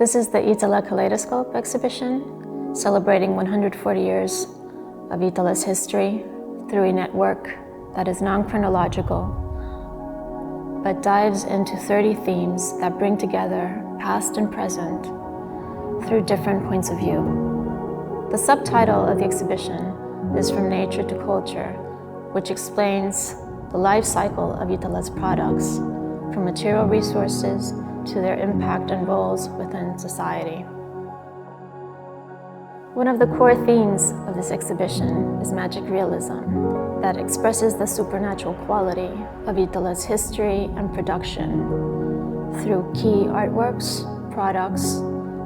This is the Iittala Kaleidoscope exhibition, celebrating 140 years of Iittala's history through a network that is non-chronological, but dives into 30 themes that bring together past and present through different points of view. The subtitle of the exhibition is From Nature to Culture, which explains the life cycle of Iittala's products, from material resources to their impact and roles within society. One of the core themes of this exhibition is magic realism that expresses the supernatural quality of Iittala's history and production through key artworks, products,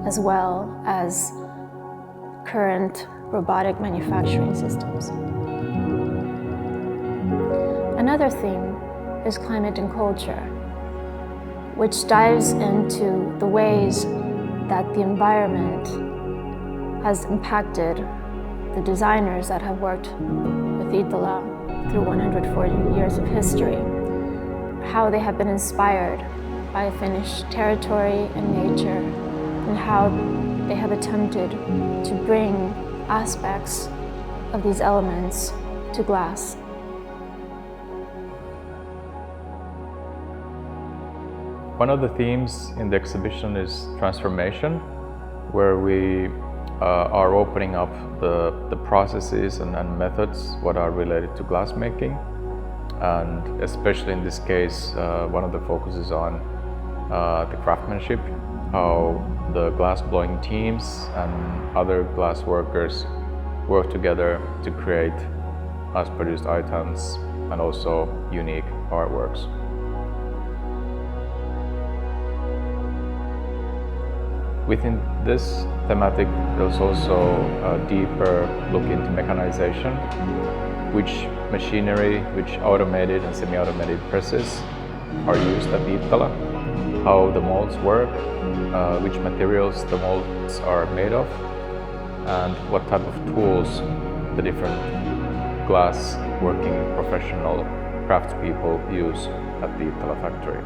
as well as current robotic manufacturing systems. Another theme is climate and culture, which dives into the ways that the environment has impacted the designers that have worked with Iittala through 140 years of history, how they have been inspired by Finnish territory and nature, and how they have attempted to bring aspects of these elements to glass. One of the themes in the exhibition is transformation, where we are opening up the processes and methods what are related to glassmaking. And especially in this case, one of the focuses on the craftsmanship, how the glass-blowing teams and other glass workers work together to create mass-produced items and also unique artworks. Within this thematic, there's also a deeper look into mechanization, which machinery, which automated and semi-automated presses are used at Iittala, how the molds work, which materials the molds are made of, and what type of tools the different glass working professional craftspeople use at the Iittala factory.